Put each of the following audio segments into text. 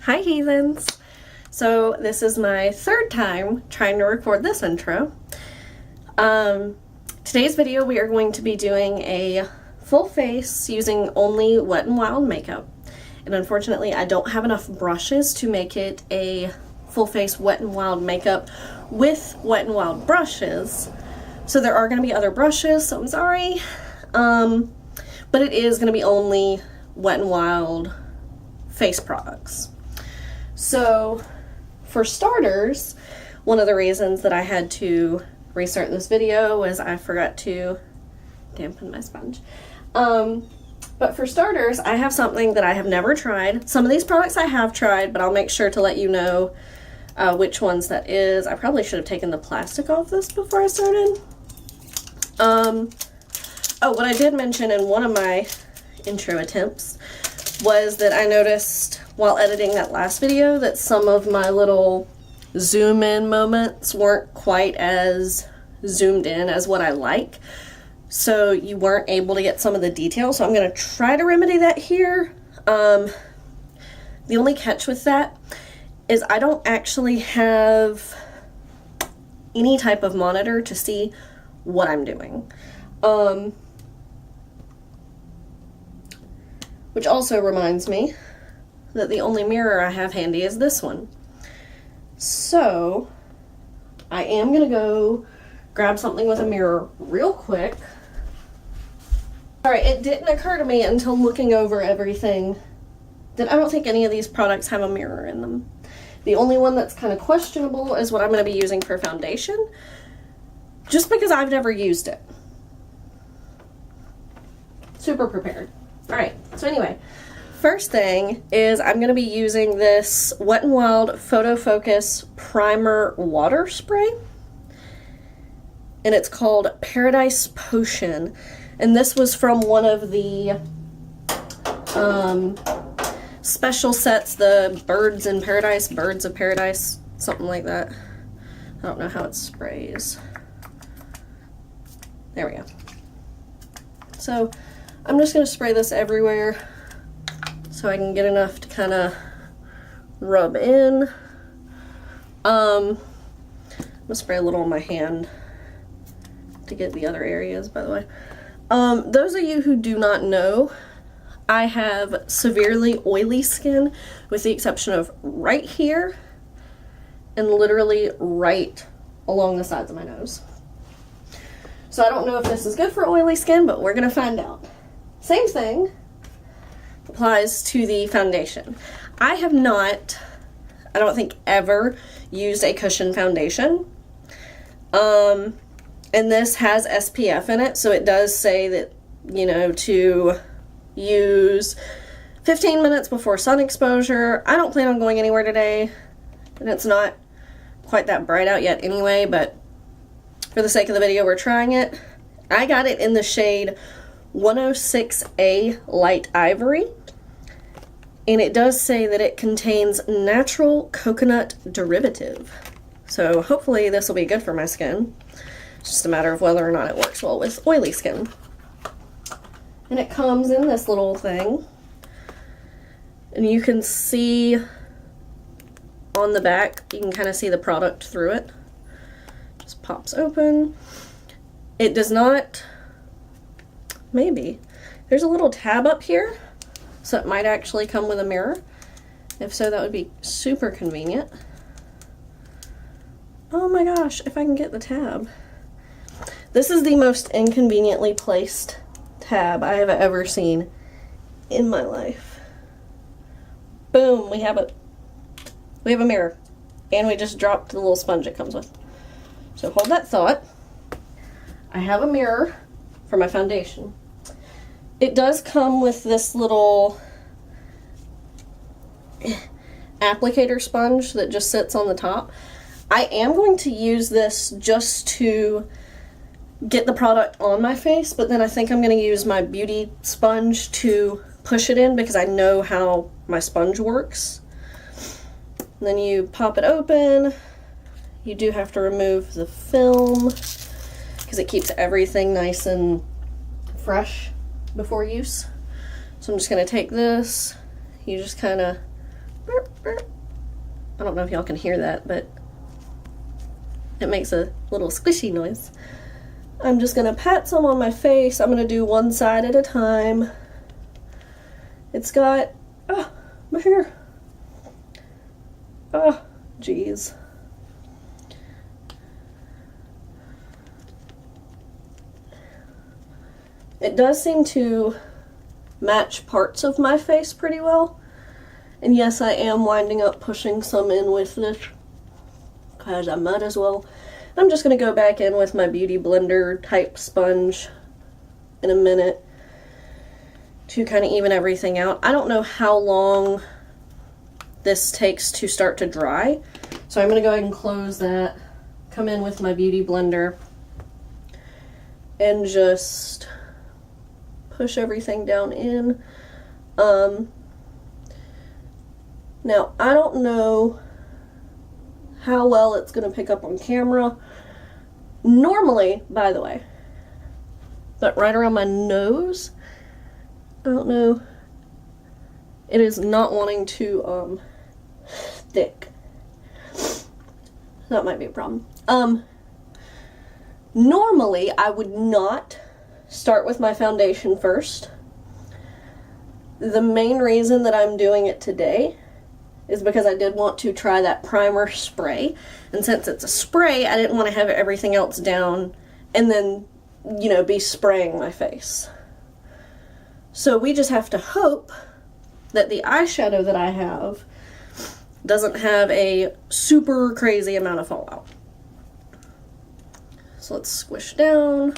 Hi heathens! So this is my third time trying to record this intro. Today's video we are going to be doing a full face using only Wet n Wild makeup. And unfortunately I don't have enough brushes to make it a full face Wet n Wild makeup with Wet n Wild brushes. So there are going to be other brushes, so I'm sorry. But it is going to be only Wet n Wild face products. So for starters, one of the reasons that I had to restart this video was I forgot to dampen my sponge. But for starters, I have something that I have never tried. Some of these products I have tried, but I'll make sure to let you know which ones that is. I probably should have taken the plastic off this before I started. Oh, what I did mention in one of my intro attempts was that I noticed while editing that last video that some of my little zoom in moments weren't quite as zoomed in as what I like. So you weren't able to get some of the details. So I'm going to try to remedy that here. The only catch with that is I don't actually have any type of monitor to see what I'm doing. Which also reminds me that the only mirror I have handy is this one. So I am going to go grab something with a mirror real quick. Alright, it didn't occur to me until looking over everything that I don't think any of these products have a mirror in them. The only one that's kind of questionable is what I'm going to be using for foundation, just because I've never used it. Super prepared. Alright, so anyway, first thing is I'm going to be using this Wet n Wild Photo Focus Primer Water Spray. And it's called Paradise Potion. And this was from one of the special sets, the Birds of Paradise, something like that. I don't know how it sprays. There we go. So I'm just going to spray this everywhere so I can get enough to kind of rub in. I'm going to spray a little on my hand to get the other areas, by the way. Those of you who do not know, I have severely oily skin with the exception of right here and literally right along the sides of my nose. So I don't know if this is good for oily skin, but we're going to find out. Same thing applies to the foundation. I have not, I don't think, ever used a cushion foundation. And this has SPF in it, so it does say that, you know, to use 15 minutes before sun exposure. I don't plan on going anywhere today, and it's not quite that bright out yet anyway, but for the sake of the video, we're trying it. I got it in the shade 106A Light Ivory, and it does say that it contains natural coconut derivative. So hopefully this will be good for my skin. It's just a matter of whether or not it works well with oily skin. And it comes in this little thing, and you can see on the back, you can kind of see the product through it. Just pops open. It does not, maybe. There's a little tab up here, so it might actually come with a mirror. If so, that would be super convenient. Oh my gosh, if I can get the tab. This is the most inconveniently placed tab I have ever seen in my life. Boom, we have a mirror. And we just dropped the little sponge it comes with. So hold that thought. I have a mirror for my foundation. It does come with this little applicator sponge that just sits on the top. I am going to use this just to get the product on my face, but then I think I'm going to use my beauty sponge to push it in because I know how my sponge works. And then you pop it open. You do have to remove the film because it keeps everything nice and fresh before use. So I'm just going to take this, you just kind of I don't know if y'all can hear that, but it makes a little squishy noise. I'm just gonna pat some on my face. I'm gonna do one side at a time. It's got, my hair. Oh, geez. It does seem to match parts of my face pretty well. And yes, I am winding up pushing some in with this, because I might as well. I'm just going to go back in with my Beauty Blender type sponge in a minute to kind of even everything out. I don't know how long this takes to start to dry, so I'm going to go ahead and close that, come in with my Beauty Blender, and just push everything down in. Now, I don't know how well it's going to pick up on camera. Normally, by the way, but right around my nose, I don't know, it is not wanting to stick. That might be a problem. Normally, I would not start with my foundation first. The main reason that I'm doing it today is because I did want to try that primer spray, and since it's a spray, I didn't want to have everything else down and then, you know, be spraying my face. So we just have to hope that the eyeshadow that I have doesn't have a super crazy amount of fallout. So let's squish down,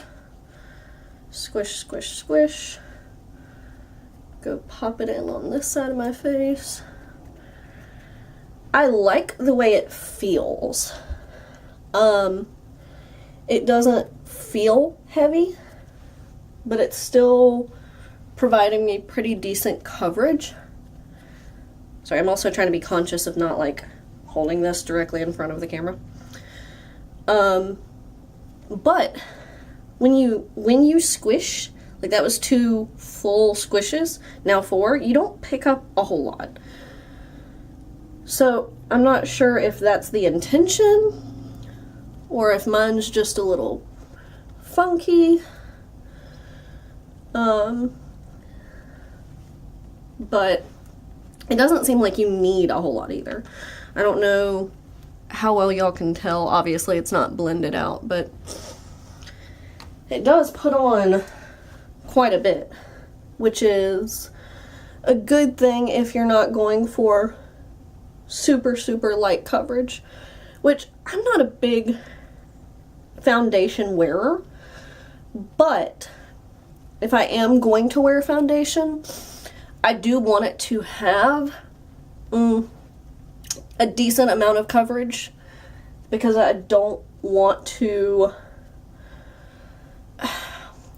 squish, squish, squish. Go pop it in on this side of my face. I like the way it feels. It doesn't feel heavy, but it's still providing me pretty decent coverage. Sorry, I'm also trying to be conscious of not like holding this directly in front of the camera. But when you squish, like that was 2 full squishes, now 4, you don't pick up a whole lot. So I'm not sure if that's the intention or if mine's just a little funky. But it doesn't seem like you need a whole lot either. I don't know how well y'all can tell. Obviously it's not blended out, but it does put on quite a bit, which is a good thing if you're not going for super, super light coverage, which I'm not a big foundation wearer, but if I am going to wear foundation, I do want it to have a decent amount of coverage, because I don't want to,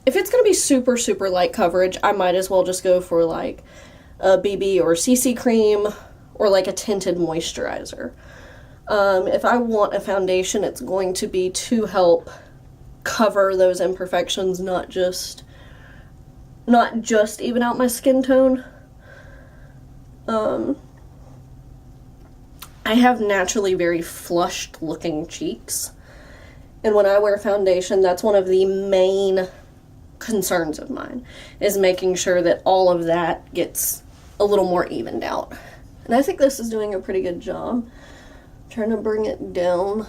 if it's going to be super, super light coverage, I might as well just go for like a BB or CC cream or like a tinted moisturizer. If I want a foundation, it's going to be to help cover those imperfections, not just even out my skin tone. I have naturally very flushed looking cheeks, and when I wear foundation, that's one of the main concerns of mine, is making sure that all of that gets a little more evened out. And I think this is doing a pretty good job. I'm trying to bring it down.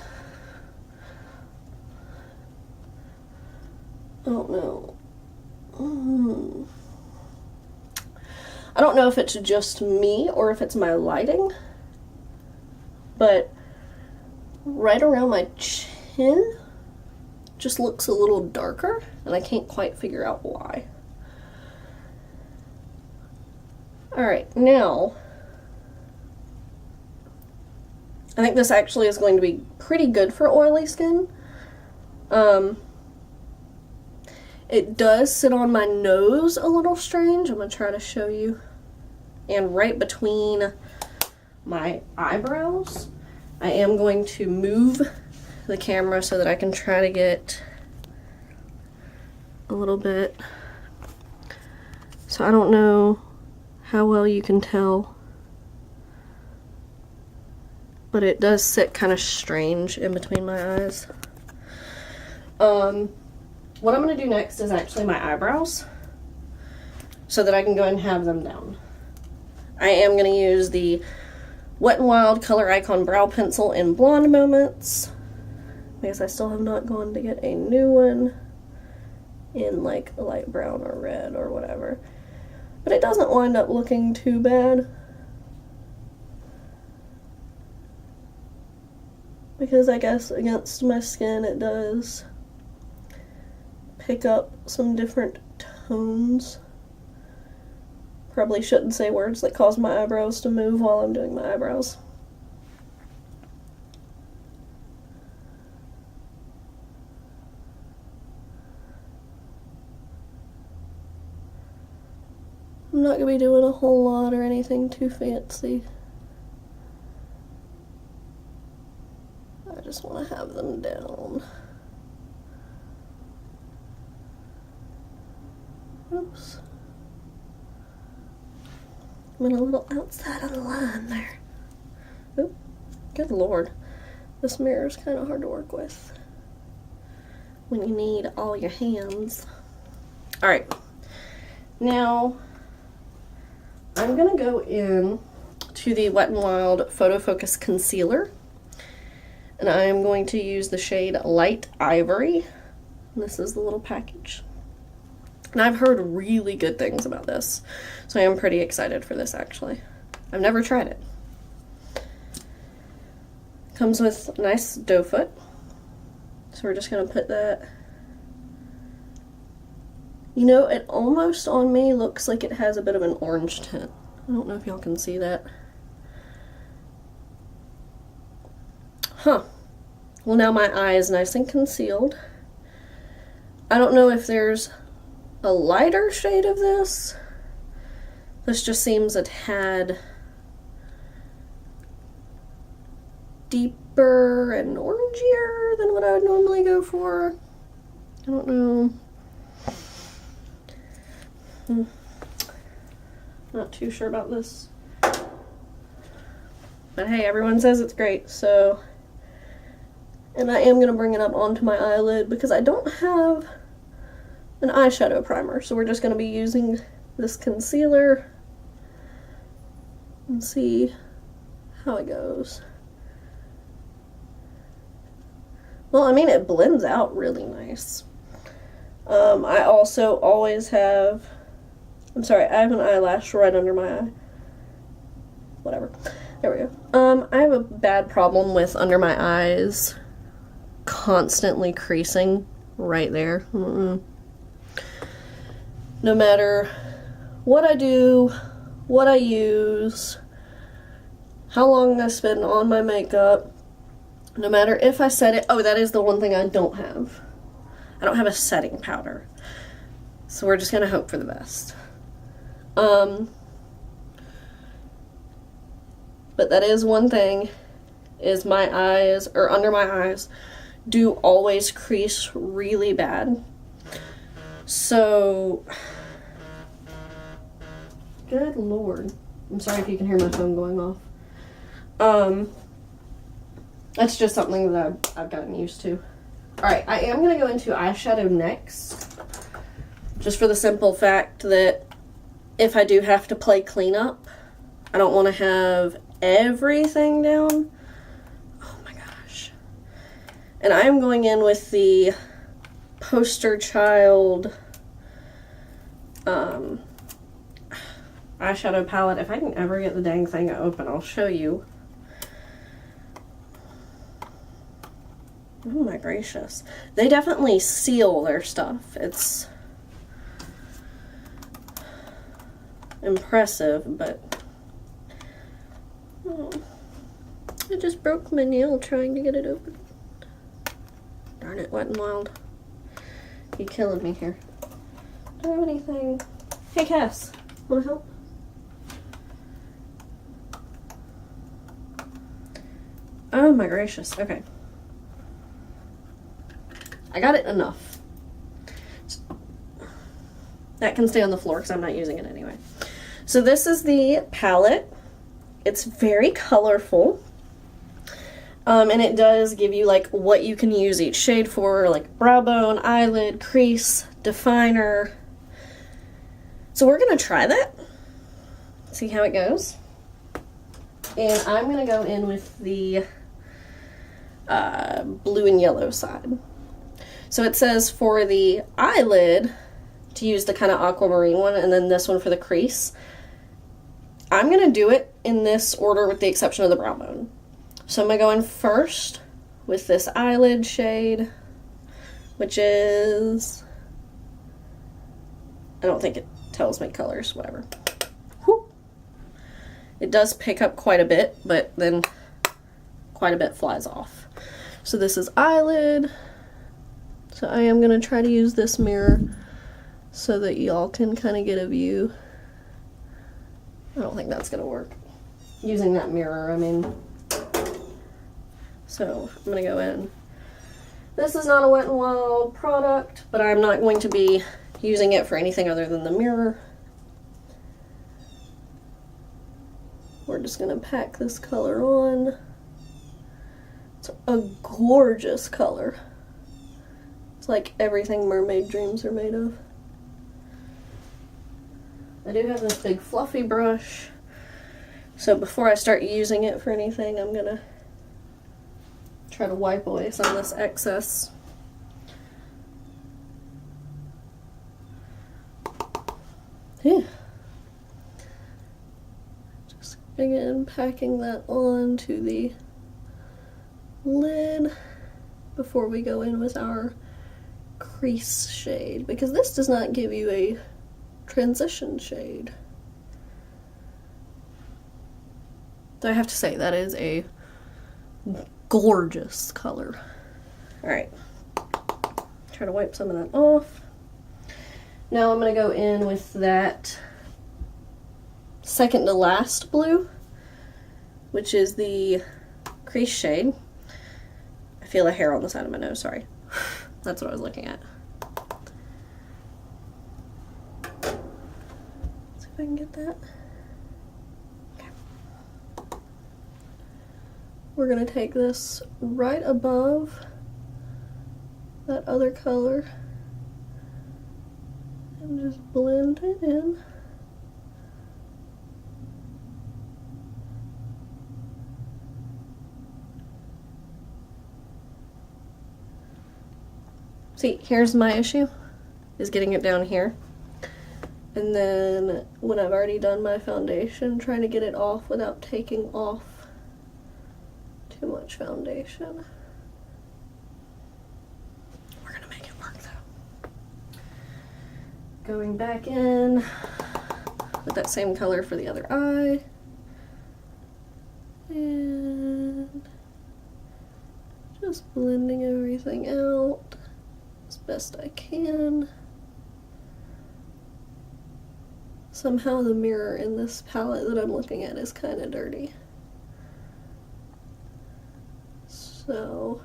I don't know. I don't know if it's just me or if it's my lighting, but right around my chin just looks a little darker, and I can't quite figure out why. Alright, now I think this actually is going to be pretty good for oily skin. It does sit on my nose a little strange. I'm going to try to show you. And right between my eyebrows, I am going to move the camera so that I can try to get a little bit. So I don't know how well you can tell, but it does sit kind of strange in between my eyes. What I'm going to do next is actually my eyebrows, so that I can go ahead and have them down. I am going to use the Wet n Wild Color Icon Brow Pencil in Blonde Moments, because I still have not gone to get a new one in like a light brown or red or whatever. But it doesn't wind up looking too bad, because I guess against my skin it does pick up some different tones. Probably shouldn't say words that cause my eyebrows to move while I'm doing my eyebrows. I'm not going to be doing a whole lot or anything too fancy. I just want to have them down. Oops. Went a little outside of the line there. Oop. Good lord. This mirror is kind of hard to work with when you need all your hands. Alright. Now, I'm going to go in to the Wet n Wild Photo Focus Concealer. And I am going to use the shade Light Ivory. This is the little package. And I've heard really good things about this, so I am pretty excited for this actually. I've never tried it. Comes with a nice doe foot. So we're just going to put that. You know, it almost on me looks like it has a bit of an orange tint. I don't know if y'all can see that. Huh. Well, now my eye is nice and concealed. I don't know if there's a lighter shade of this. This just seems a tad deeper and orangier than what I would normally go for. I don't know. Not too sure about this. But hey, everyone says it's great, so. And I am going to bring it up onto my eyelid because I don't have an eyeshadow primer, so we're just going to be using this concealer and see how it goes. Well, I mean, it blends out really nice. I also always have, I'm sorry, I have an eyelash right under my eye. Whatever. There we go. I have a bad problem with under my eyes constantly creasing right there. No matter what I do, what I use, how long I spend on my makeup, no matter if I set it. Oh, that is the one thing I don't have. I don't have a setting powder. So we're just going to hope for the best. But that is one thing, is my eyes, or under my eyes, do always crease really bad. So, good lord. I'm sorry if you can hear my phone going off. That's just something that I've gotten used to. Alright, I am going to go into eyeshadow next. Just for the simple fact that if I do have to play cleanup, I don't want to have everything down. Oh my gosh. And I am going in with the Poster Child eyeshadow palette. If I can ever get the dang thing open, I'll show you. Oh my gracious. They definitely seal their stuff. It's impressive, but oh, I just broke my nail trying to get it open. Darn it, Wet n Wild. You're killing me here. Do I have anything? Hey Cass, wanna help? Oh my gracious, okay. I got it enough. That can stay on the floor because I'm not using it anyway. So this is the palette. It's very colorful. And it does give you like what you can use each shade for, like brow bone, eyelid, crease, definer. So we're gonna try that, see how it goes. And I'm gonna go in with the blue and yellow side. So it says for the eyelid to use the kind of aquamarine one, and then this one for the crease. I'm gonna do it in this order with the exception of the brow bone. So I'm gonna go in first with this eyelid shade, which is, I don't think it tells me colors, whatever. Whew. It does pick up quite a bit, but then quite a bit flies off. So this is eyelid. So I am gonna try to use this mirror so that y'all can kind of get a view. I don't think that's gonna work. Using that mirror, I mean. So I'm gonna go in. This is not a Wet n Wild product, but I'm not going to be using it for anything other than the mirror. We're just gonna pack this color on. It's a gorgeous color. It's like everything mermaid dreams are made of. I do have this big fluffy brush, so before I start using it for anything, I'm gonna try to wipe away some of this excess. Yeah. Just again packing that on to the lid before we go in with our crease shade, because this does not give you a transition shade. So I have to say, that is a gorgeous color. Alright, try to wipe some of that off. Now I'm going to go in with that second to last blue, which is the crease shade. I feel a hair on the side of my nose, sorry. That's what I was looking at. See if I can get that. Okay. We're gonna take this right above that other color and just blend it in. See, here's my issue, is getting it down here. And then when I've already done my foundation, trying to get it off without taking off too much foundation. We're gonna make it work though. Going back in with that same color for the other eye. And just blending everything out as best I can. Somehow the mirror in this palette that I'm looking at is kind of dirty. So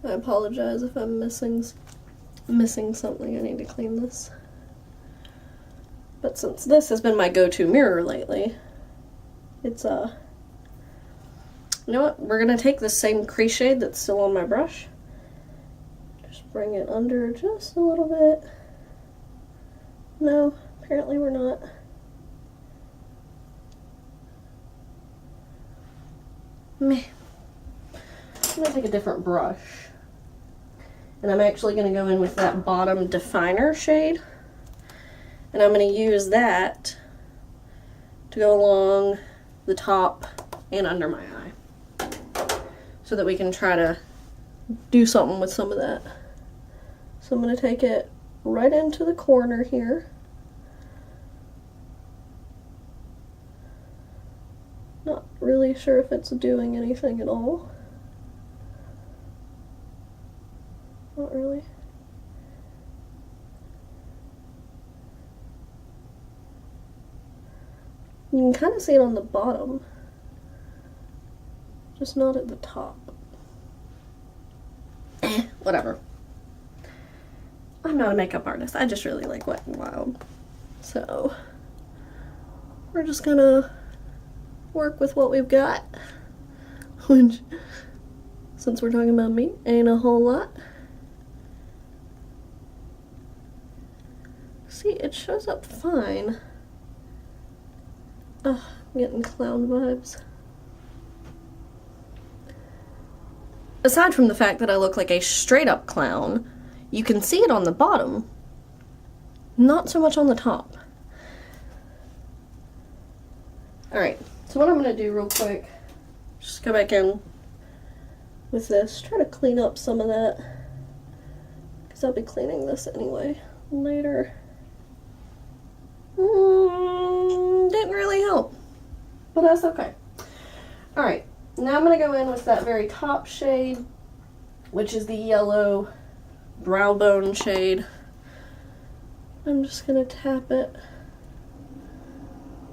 I apologize if I'm missing something. I need to clean this. But since this has been my go-to mirror lately, it's you know what? We're gonna take the same crease shade that's still on my brush. Just bring it under just a little bit. No, apparently we're not. Meh. I'm gonna take a different brush. And I'm actually gonna go in with that bottom definer shade. And I'm gonna use that to go along the top and under my eye, so that we can try to do something with some of that. So I'm going to take it right into the corner here. Not really sure if it's doing anything at all. Not really. You can kind of see it on the bottom, just not at the top. Whatever. I'm not a makeup artist. I just really like Wet n Wild. So we're just gonna work with what we've got. which, since we're talking about meat, ain't a whole lot. See, it shows up fine. Ugh, I'm getting clown vibes. Aside from the fact that I look like a straight up clown, you can see it on the bottom, not so much on the top. Alright, so what I'm going to do real quick, just go back in with this, try to clean up some of that, because I'll be cleaning this anyway later. Didn't really help, but that's okay. Alright, now I'm going to go in with that very top shade, which is the yellow brow bone shade. I'm just going to tap it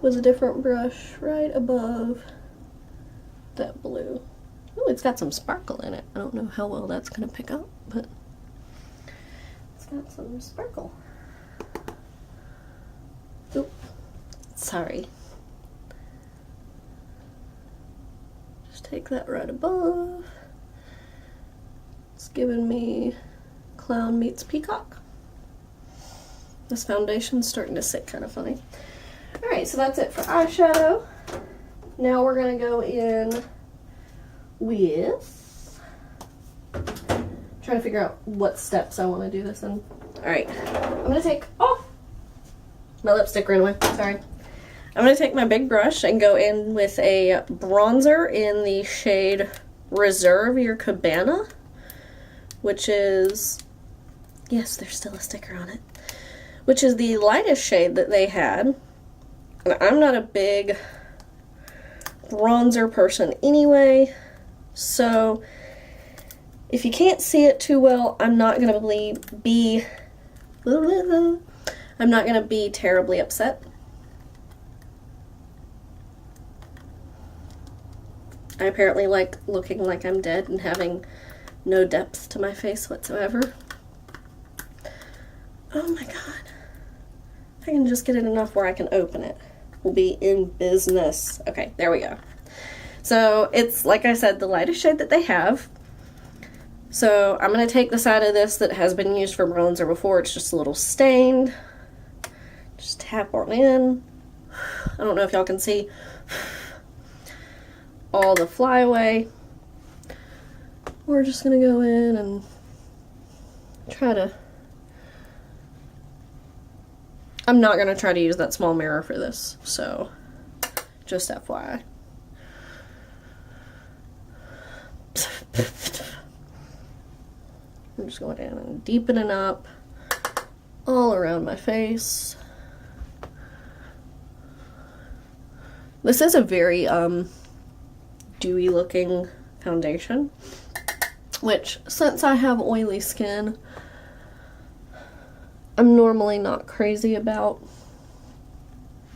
with a different brush right above that blue. Oh, it's got some sparkle in it. I don't know how well that's going to pick up, but it's got some sparkle. Oop, sorry. Just take that right above. It's giving me clown meets peacock. This foundation's starting to sit kind of funny. Alright, so that's it for eyeshadow. Now we're going to go in with... trying to figure out what steps I want to do this in. Alright, I'm going to take... oh! My lipstick ran away. Sorry. I'm going to take my big brush and go in with a bronzer in the shade Reserve Your Cabana, which is... yes, there's still a sticker on it. Which is the lightest shade that they had. And I'm not a big bronzer person anyway, so if you can't see it too well, I'm not gonna be terribly upset. I apparently like looking like I'm dead and having no depth to my face whatsoever. Oh my god. If I can just get it enough where I can open it, we'll be in business. Okay, there we go. So it's, like I said, the lightest shade that they have. So I'm going to take the side of this that has been used for bronzer before. It's just a little stained. Just tap on in. I don't know if y'all can see all the flyaway. We're just going to go in and try to... I'm not going to try to use that small mirror for this, so just FYI. I'm just going in and deepening up all around my face. This is a very dewy looking foundation, which, since I have oily skin, I'm normally not crazy about,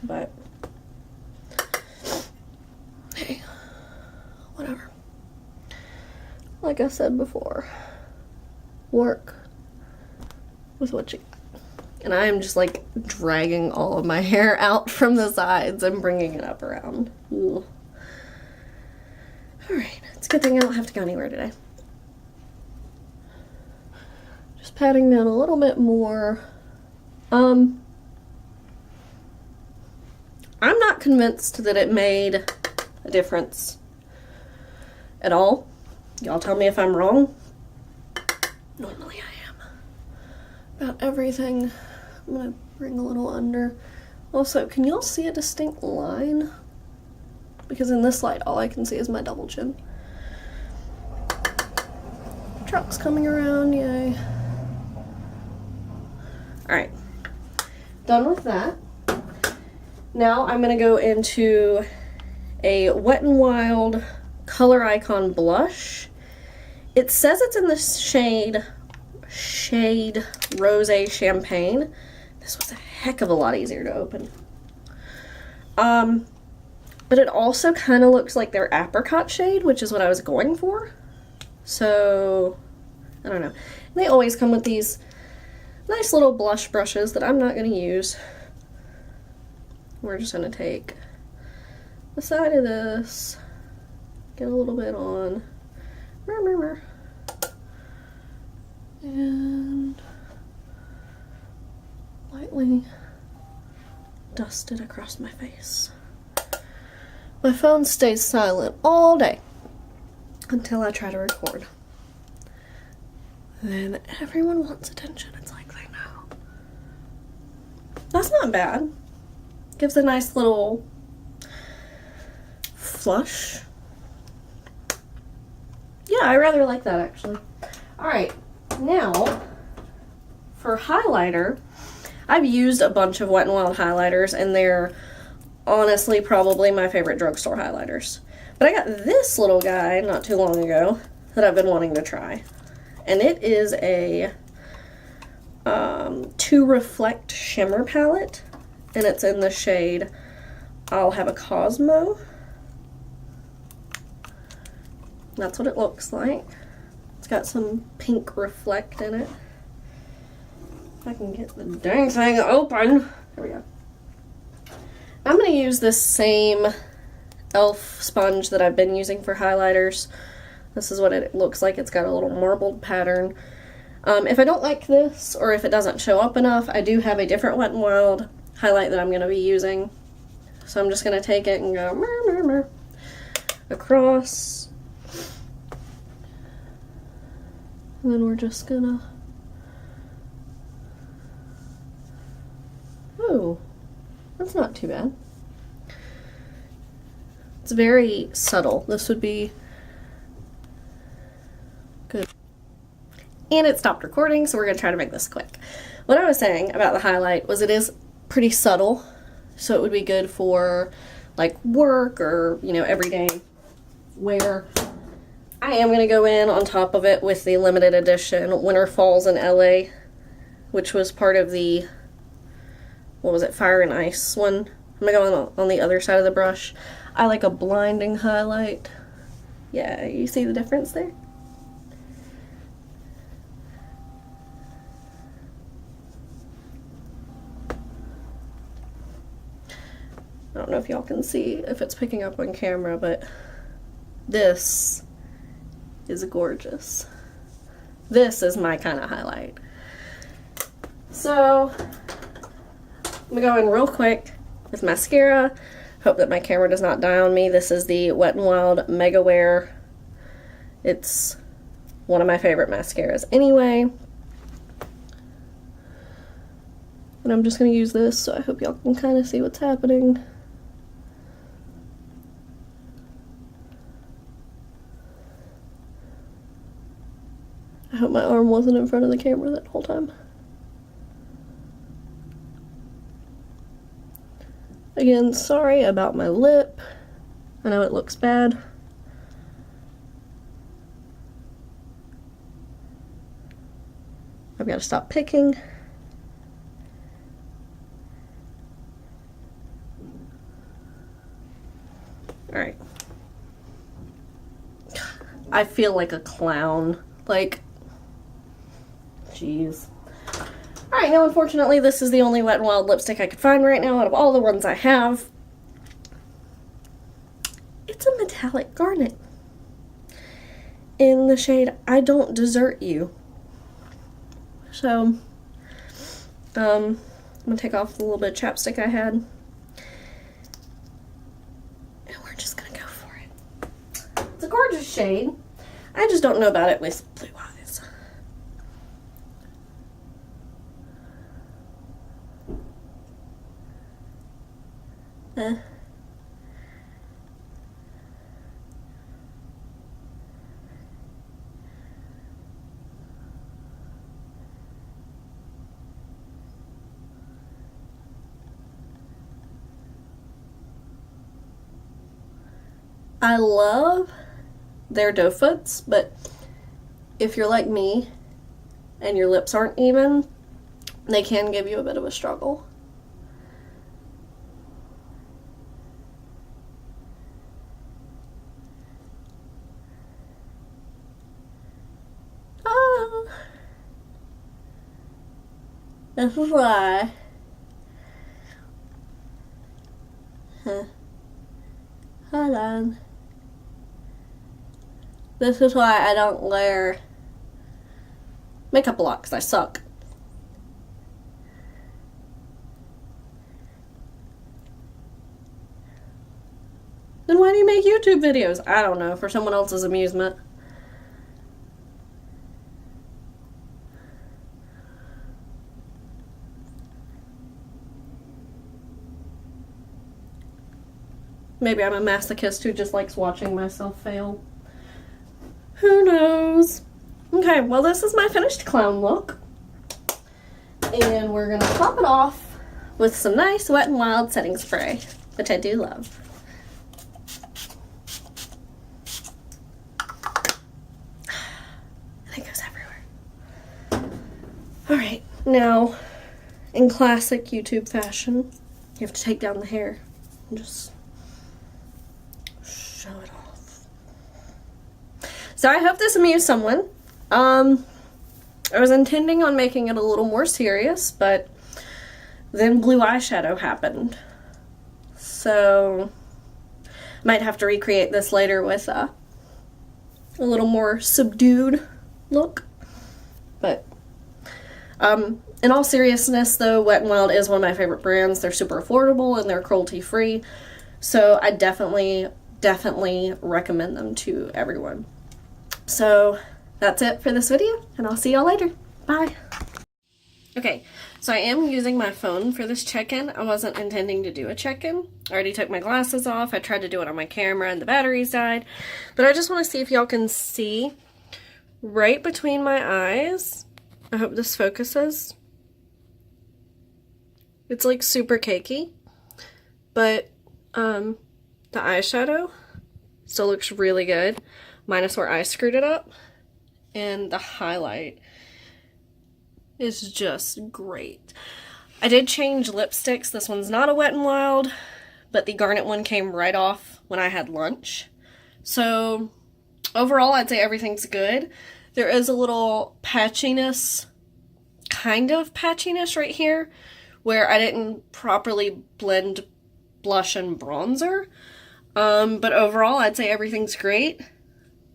but hey, whatever. Like I said before, work with what you got. And I am just like dragging all of my hair out from the sides and bringing it up around. Ooh. Alright, it's a good thing I don't have to go anywhere today. Just patting down a little bit more. I'm not convinced that it made a difference at all. Y'all tell me if I'm wrong. Normally I am. About everything. I'm gonna bring a little under. Also, can y'all see a distinct line? Because in this light, all I can see is my double chin. Truck's coming around, yay. Alright. Done with that. Now I'm going to go into a Wet n Wild Color Icon blush. It says it's in the shade Rosé Champagne. This was a heck of a lot easier to open. But it also kind of looks like their apricot shade, which is what I was going for. So, I don't know. They always come with these nice little blush brushes that I'm not going to use. We're just going to take the side of this Get a little bit on. And lightly dust it across my face. My phone stays silent all day until I try to record. Then everyone wants attention. It's like they know. That's not bad. Gives a nice little flush. Yeah, I rather like that actually. Alright, now for highlighter, I've used a bunch of Wet n Wild highlighters and they're honestly probably my favorite drugstore highlighters. But I got this little guy not too long ago that I've been wanting to try. And it is a To Reflect Shimmer Palette. And it's in the shade I'll Have a Cosmo. That's what it looks like. It's got some pink reflect in it. If I can get the dang thing open. There we go. I'm going to use this same e.l.f. sponge that I've been using for highlighters. This is what it looks like. It's got a little marbled pattern. If I don't like this, or if it doesn't show up enough, I do have a different Wet n Wild highlight that I'm going to be using. So I'm just going to take it and go across. And then we're just gonna... Oh, that's not too bad. It's very subtle. This would be good. And it stopped recording, so we're gonna try to make this quick. What I was saying about the highlight was it is pretty subtle, so it would be good for like work or, you know, everyday wear. I am going to go in on top of it with the limited edition Winter Falls in LA, which was part of the, what was it, Fire and Ice one. I'm going to go on the other side of the brush. I like a blinding highlight. Yeah, you see the difference there? I don't know if y'all can see if it's picking up on camera, but this is gorgeous. This is my kind of highlight. So I'm gonna go in real quick with mascara. Hope that my camera does not die on me. This is the Wet n Wild Mega Wear. It's one of my favorite mascaras anyway. And I'm just gonna use this, so I hope y'all can kind of see what's happening. I hope my arm wasn't in front of the camera that whole time. Again, sorry about my lip. I know it looks bad. I've got to stop picking. Alright. I feel like a clown. Like, jeez. Alright, now unfortunately this is the only Wet n Wild lipstick I could find right now out of all the ones I have. It's a metallic garnet in the shade I Don't Desert You. So, I'm gonna take off the little bit of chapstick I had. And we're just gonna go for it. It's a gorgeous shade. I just don't know about it with blue eyes. I love their doe foots, but if you're like me and your lips aren't even, they can give you a bit of a struggle. Oh, this is why. Hold on. This is why I don't wear makeup a lot, because I suck. Then why do you make YouTube videos? I don't know, for someone else's amusement. Maybe I'm a masochist who just likes watching myself fail. Who knows? Okay, well, this is my finished clown look. And we're gonna top it off with some nice Wet n Wild setting spray, which I do love. And it goes everywhere. Alright, now, in classic YouTube fashion, you have to take down the hair and just show it off. So I hope this amused someone. I was intending on making it a little more serious, but then blue eyeshadow happened. So I might have to recreate this later with a little more subdued look. But in all seriousness though, Wet n Wild is one of my favorite brands. They're super affordable and they're cruelty free. So I definitely recommend them to everyone. So that's it for this video, and I'll see y'all later. Bye. Okay, so I am using my phone for this check-in. I wasn't intending to do a check-in. I already took my glasses off. I tried to do it on my camera and the batteries died. But I just want to see if y'all can see right between my eyes. I hope this focuses. It's like super cakey, but the eyeshadow still looks really good, minus where I screwed it up. And the highlight is just great. I did change lipsticks. This one's not a Wet n Wild, but the Garnet one came right off when I had lunch. So overall, I'd say everything's good. There is a little patchiness, kind of patchiness right here, where I didn't properly blend blush and bronzer. But overall, I'd say everything's great.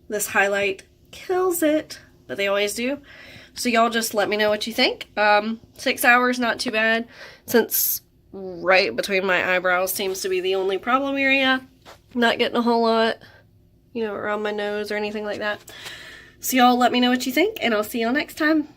This highlight kills it, but they always do. So y'all just let me know what you think. 6 hours, not too bad, since right between my eyebrows seems to be the only problem area. Not getting a whole lot, you know, around my nose or anything like that. So y'all let me know what you think, and I'll see y'all next time.